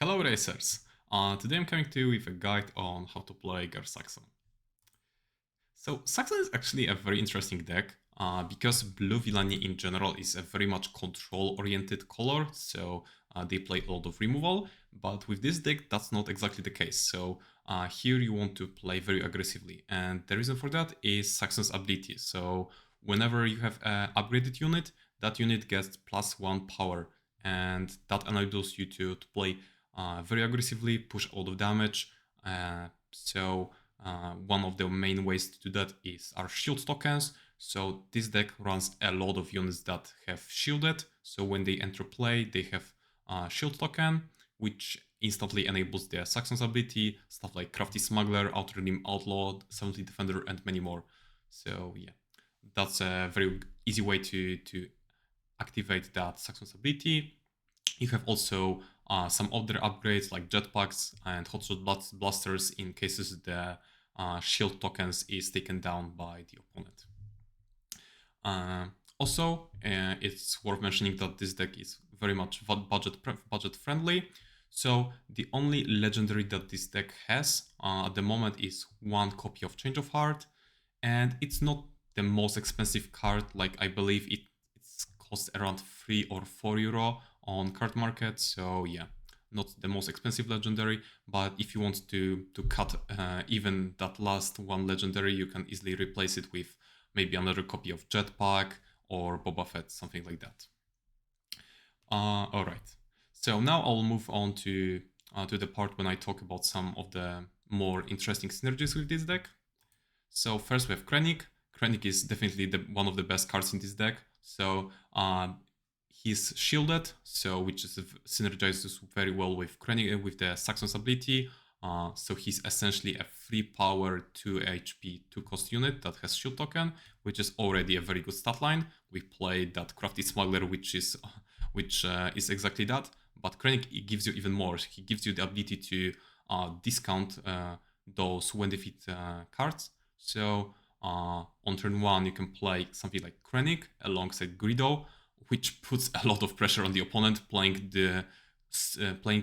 Hello Racers! Today I'm coming to you with a guide on how to play Gar Saxon. So Saxon is actually a very interesting deck because blue villainy in general is a very much control-oriented color, so they play a lot of removal, but with this deck that's not exactly the case. So here you want to play very aggressively, and the reason for that is Saxon's ability. So whenever you have an upgraded unit, that unit gets +1 power, and that enables you to play very aggressively, push a lot of damage. One of the main ways to do that is our shield tokens. So this deck runs a lot of units that have shielded. So when they enter play, they have a shield token, which instantly enables their Saxon's ability, stuff like Crafty Smuggler, Outer Limb Outlaw, 70 Defender, and many more. So yeah, that's a very easy way to activate that Saxon's ability. You have also some other upgrades like jetpacks and hotshot blasters in cases the shield tokens is taken down by the opponent. Also, it's worth mentioning that this deck is very much budget friendly. So the only legendary that this deck has at the moment is one copy of Change of Heart, and it's not the most expensive card. Like I believe it's costs around 3 or 4 euro on card market. So yeah, not the most expensive legendary, but if you want to cut even that last one legendary, you can easily replace it with maybe another copy of Jetpack or Boba Fett, something like that. Alright, so now I'll move on to the part when I talk about some of the more interesting synergies with this deck. So first we have Krennic. Krennic is definitely one of the best cards in this deck. So he's shielded, so which is synergizes very well with Krennic, with the Saxon's ability. So he's essentially a 3 power, 2 HP, 2 cost unit that has shield token, which is already a very good stat line. We played that Crafty Smuggler, which is exactly that. But Krennic gives you even more. He gives you the ability to discount those when defeat cards. So on turn 1, you can play something like Krennic alongside Greedo, which puts a lot of pressure on the opponent. Playing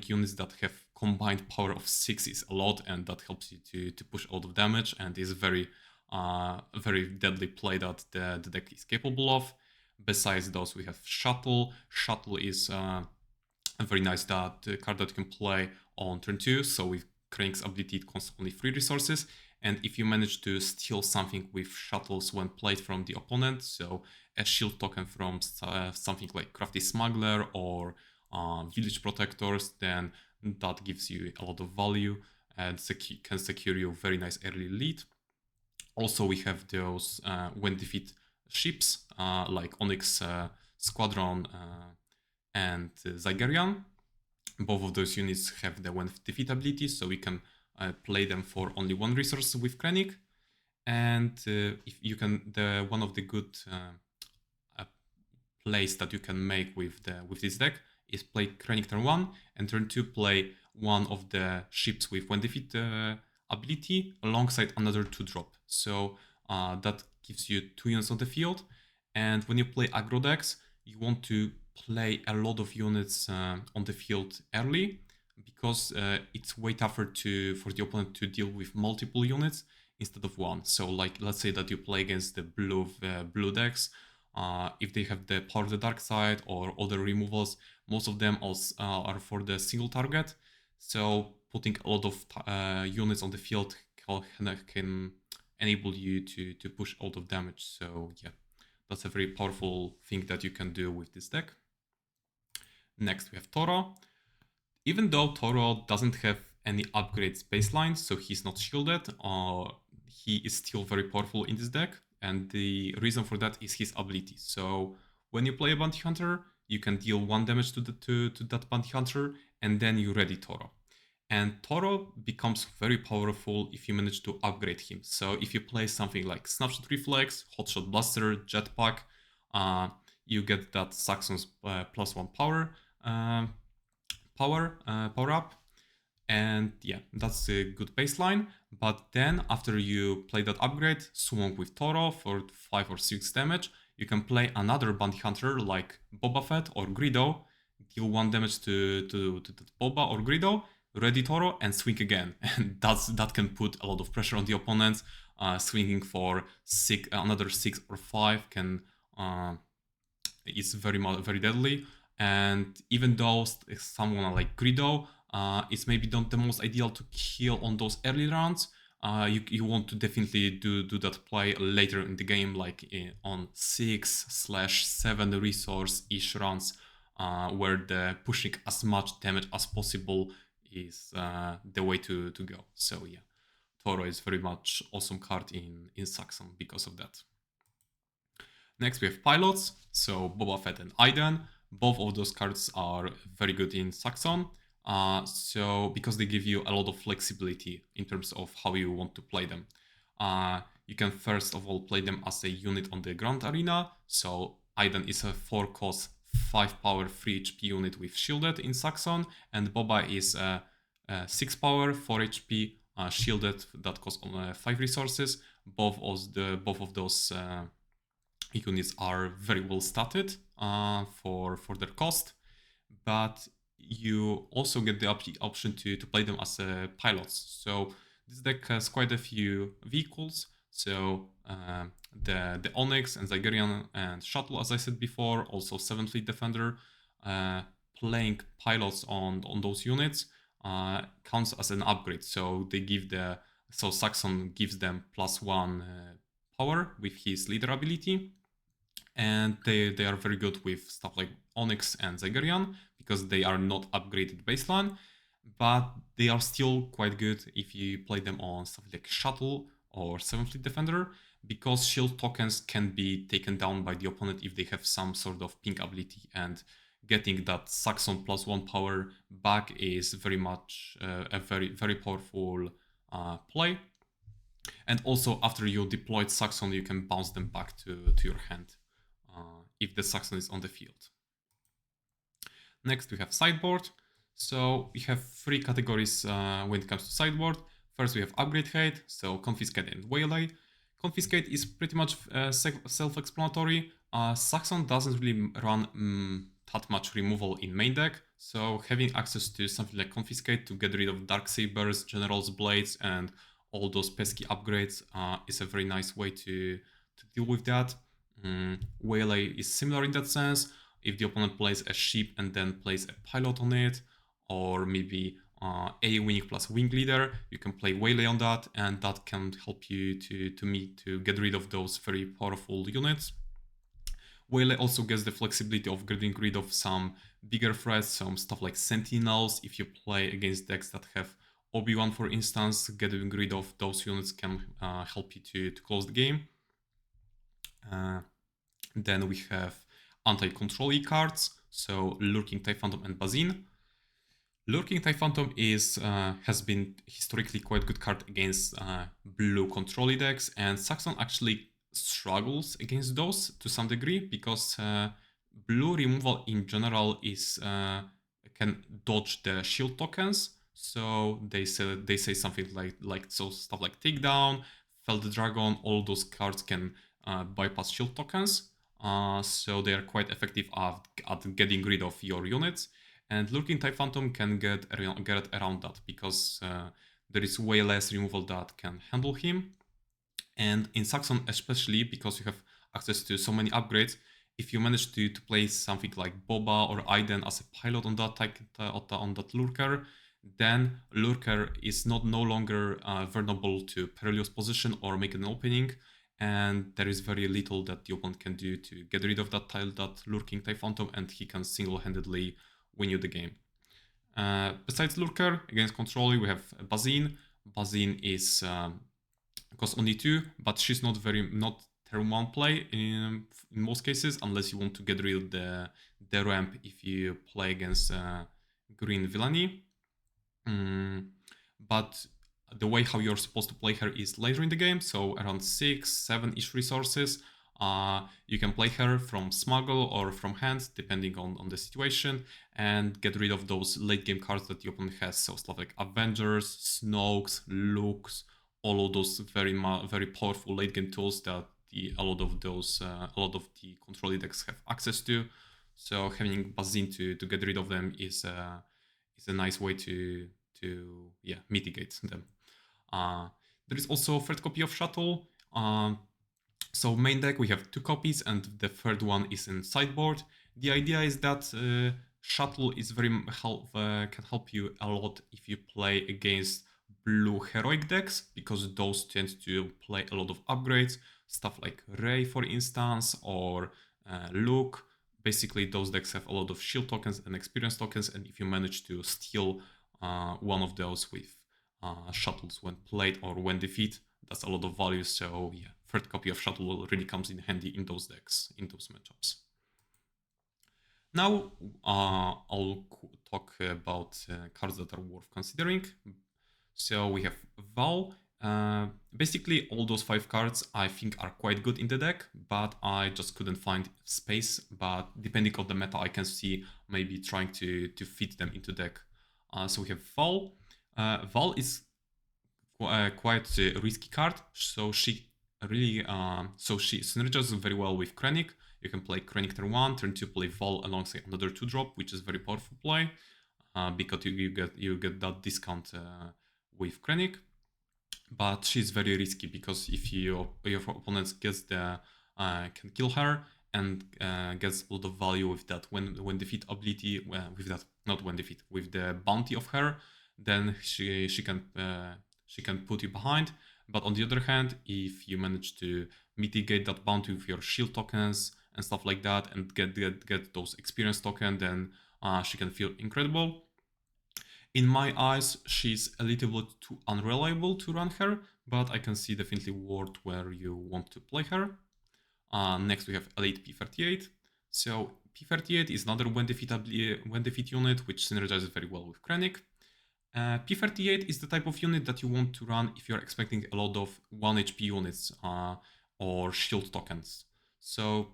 units that have combined power of 6 is a lot, and that helps you to push a lot of damage, and is very deadly play that the deck is capable of. Besides those, we have Shuttle. Shuttle is a very nice card that you can play on turn 2. So with Krennic's ability, it costs only 3 resources. And if you manage to steal something with shuttles when played from the opponent, so a shield token from something like Crafty Smuggler or Village Protectors, then that gives you a lot of value and can secure you a very nice early lead. Also, we have those when defeat ships like Onyx Squadron and Zygerian. Both of those units have the when defeat ability, so we can play them for only 1 resource with Krennic. And if you can, one of the good plays that you can make with this deck is play Krennic turn 1, and turn 2 play one of the ships with when defeat ability alongside another 2-drop. So that gives you 2 units on the field. And when you play aggro decks, you want to play a lot of units on the field early, because it's way tougher for the opponent to deal with multiple units instead of 1. So like, let's say that you play against the blue decks, if they have the Power of the Dark Side or other removals, most of them also are for the single target. So putting a lot of units on the field can enable you to push a lot of damage. So yeah, that's a very powerful thing that you can do with this deck. Next we have Toro. Even though Toro doesn't have any upgrades baseline, so he's not shielded, he is still very powerful in this deck, and the reason for that is his ability. So when you play a Bounty Hunter, you can deal 1 damage to that Bounty Hunter, and then you ready Toro. And Toro becomes very powerful if you manage to upgrade him. So if you play something like Snapshot Reflex, Hotshot Blaster, Jetpack, you get that Saxon's +1 power up, and yeah, that's a good baseline. But then after you play that upgrade, swung with Toro for 5 or 6 damage, you can play another Bounty Hunter like Boba Fett or Greedo, deal 1 damage to the Boba or Grido, ready Toro, and swing again. And that can put a lot of pressure on the opponent. Swinging for another 6 or 5 can is very deadly. And even though someone like Grido is maybe not the most ideal to kill on those early rounds, you want to definitely do that play later in the game, like on 6/7 resource-ish rounds, where the pushing as much damage as possible is the way to go. So yeah, Toro is very much awesome card in Saxon because of that. Next we have pilots, so Boba Fett and Iden. Both of those cards are very good in Saxon, so because they give you a lot of flexibility in terms of how you want to play them. You can first of all play them as a unit on the Grand Arena, so Iden is a 4 cost, 5 power, 3 HP unit with shielded in Saxon, and Boba is a 6 power, 4 HP shielded that costs 5 resources. Both of those units are very well statted for their cost, but you also get the option to play them as pilots. So this deck has quite a few vehicles. So the Onyx and Zygerian and Shuttle, as I said before, also 7th Fleet Defender. Playing pilots on those units counts as an upgrade. So Saxon gives them +1 power with his leader ability, and they are very good with stuff like Onyx and Zygerian because they are not upgraded baseline, but they are still quite good if you play them on stuff like Shuttle or 7th Fleet Defender, because shield tokens can be taken down by the opponent if they have some sort of pink ability, and getting that Saxon +1 power back is very much a very powerful play. And also after you deployed Saxon, you can bounce them back to your hand if the Saxon is on the field. Next we have Sideboard. So we have 3 categories when it comes to Sideboard. First we have Upgrade Hate, so Confiscate and Waylay. Confiscate is pretty much self-explanatory. Saxon doesn't really run that much removal in main deck, so having access to something like Confiscate to get rid of Darksabers, General's Blades, and all those pesky upgrades is a very nice way to deal with that. Waylay is similar in that sense. If the opponent plays a ship and then plays a pilot on it, or maybe a wing plus wing leader, you can play Waylay on that, and that can help you to get rid of those very powerful units. Waylay also gets the flexibility of getting rid of some bigger threats, some stuff like Sentinels. If you play against decks that have Obi-Wan, for instance, getting rid of those units can help you to close the game. Then we have anti-control-y cards, so Lurking TIE Phantom and Bazine. Lurking TIE Phantom has been historically quite good card against blue control-y decks, and Saxon actually struggles against those to some degree because blue removal in general can dodge the shield tokens. So they say something like stuff like Takedown, Fell the Dragon. All those cards can bypass shield tokens, so they are quite effective at getting rid of your units. And Lurking TIE Phantom can get around that because there is way less removal that can handle him. And in Saxon especially, because you have access to so many upgrades, if you manage to play something like Boba or Iden as a pilot on that Lurker, then Lurker is no longer vulnerable to perilous position or make an opening, and there is very little that the opponent can do to get rid of that Lurking TIE Phantom, and he can single-handedly win you the game. Besides Lurker, against Control, we have Bazine. Bazine is costs only 2, but she's not turn 1 play in most cases, unless you want to get rid of the ramp if you play against green villainy. But the way how you're supposed to play her is later in the game, so around 6-7-ish resources. You can play her from Smuggle or from hand, depending on the situation, and get rid of those late game cards that the opponent has, so stuff like Avengers, Snokes, Lukes, all of those very powerful late game tools that a lot of the control decks have access to. So having Bazin to get rid of them is a nice way to mitigate them. There is also a third copy of Shuttle. So main deck we have 2 copies, and the third one is in Sideboard. The idea is that Shuttle is can help you a lot if you play against blue heroic decks, because those tend to play a lot of upgrades, stuff like Ray, for instance, or Luke. Basically, those decks have a lot of shield tokens and experience tokens, and if you manage to steal one of those with shuttles when played or when defeat, that's a lot of value. So yeah, third copy of Shuttle really comes in handy in those decks, in those matchups. Now I'll talk about cards that are worth considering. So we have Val. Basically all those 5 cards I think are quite good in the deck, but I just couldn't find space. But depending on the meta, I can see maybe trying to fit them into deck. So we have Val. Val is quite a risky card, so she really she synergizes very well with Krennic. You can play Krennic turn 1, turn 2 play Val alongside another 2-drop, which is very powerful play because you get that discount with Krennic. But she's very risky because if your opponent gets the can kill her and gets a lot of value with that when defeat ability, with that, not when defeat, with the bounty of her, then she can put you behind. But on the other hand, if you manage to mitigate that bounty with your shield tokens and stuff like that, and get those experience tokens, then she can feel incredible. In my eyes, she's a little bit too unreliable to run her, but I can see definitely world where you want to play her. Next we have Elite P38. So P38 is another when defeat unit, which synergizes very well with Krennic. P38 is the type of unit that you want to run if you're expecting a lot of 1 HP units or shield tokens. So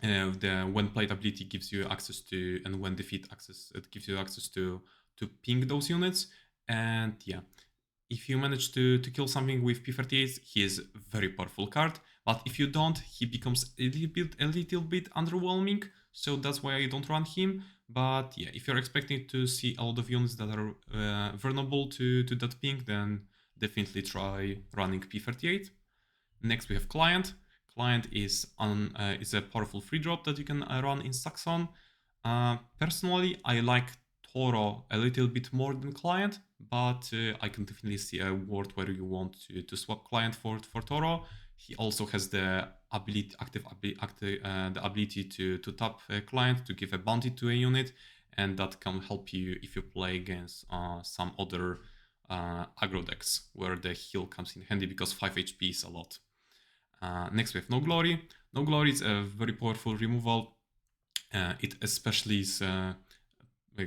the when played ability gives you access to, and when defeat access, it gives you access to ping those units. And yeah, if you manage to kill something with P38, he is a very powerful card. But if you don't, he becomes a little bit underwhelming. So that's why I don't run him. But yeah, if you're expecting to see a lot of units that are vulnerable to that ping, then definitely try running P38. Next we have Client. Client is a powerful free drop that you can run in Saxon. Personally, I like Toro a little bit more than Client, but I can definitely see a world where you want to swap Client for Toro. He also has the ability, the ability to tap a Client to give a bounty to a unit, and that can help you if you play against some other aggro decks where the heal comes in handy, because 5 HP is a lot. Next we have No Glory. No Glory is a very powerful removal. It especially is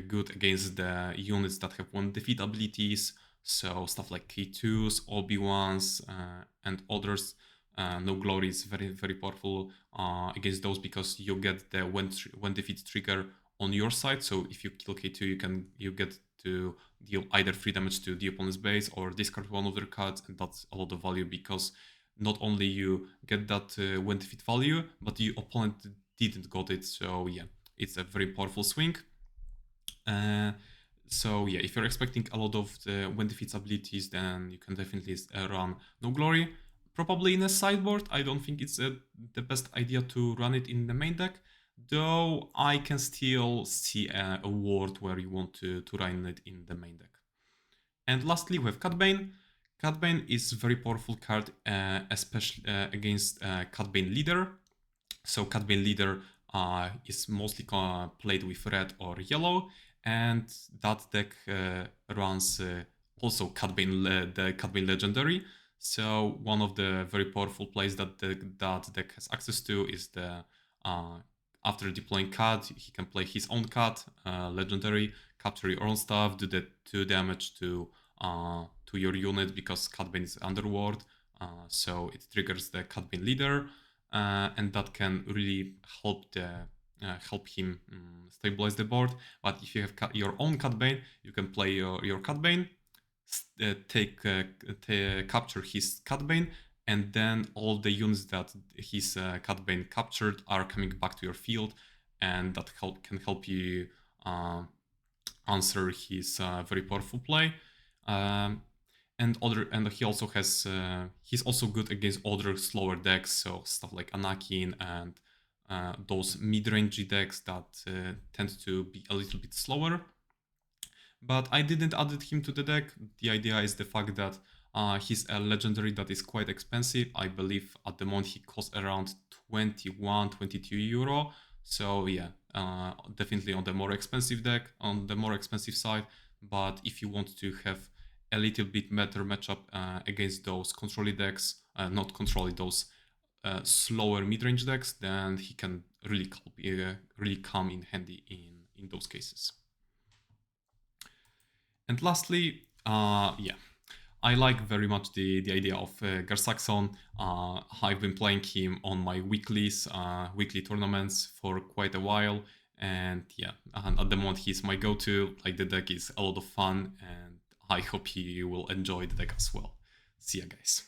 good against the units that have 1 defeat abilities, so stuff like K2s, Obi-Wans, and others. No Glory is very, very powerful against those, because you get the when defeat trigger on your side. So if you kill K2, you get to deal either 3 damage to the opponent's base or discard one of their cards, and that's a lot of value, because not only you get that when defeat value, but the opponent didn't got it. So yeah, it's a very powerful swing. So yeah, if you're expecting a lot of the when defeats abilities, then you can definitely run No Glory. Probably in a sideboard, I don't think it's the best idea to run it in the main deck, though I can still see a world where you want to run it in the main deck. And lastly, we have Catbane. Catbane is a very powerful card, especially against Catbane Leader. So Catbane Leader is mostly played with red or yellow, and that deck runs also Catbane, the Catbane Legendary. So one of the very powerful plays that that deck has access to is the after deploying Cat, he can play his own Cat, Legendary, capture your own stuff, do the 2 damage to your unit, because Catbane is underworld, so it triggers the Catbane Leader, and that can really help him stabilize the board. But if you have your own Catbane, you can play your Catbane, capture his Catbane, and then all the units that his Catbane captured are coming back to your field, and that can help you answer his very powerful play. And he also has he's also good against other slower decks, so stuff like Anakin and those mid-range decks that tend to be a little bit slower. But I didn't add him to the deck. The idea is the fact that he's a legendary that is quite expensive. I believe at the moment he costs around 21, 22 euro. So yeah, definitely on the more expensive deck, on the more expensive side. But if you want to have a little bit better matchup against those controlly decks, not controlly, those slower mid-range decks, then he can really come in handy in those cases. And lastly, yeah, I like very much the idea of Gar Saxon. I've been playing him on my weekly tournaments for quite a while, and yeah, and at the moment he's my go-to. Like, the deck is a lot of fun, and I hope you will enjoy the deck as well. See ya, guys.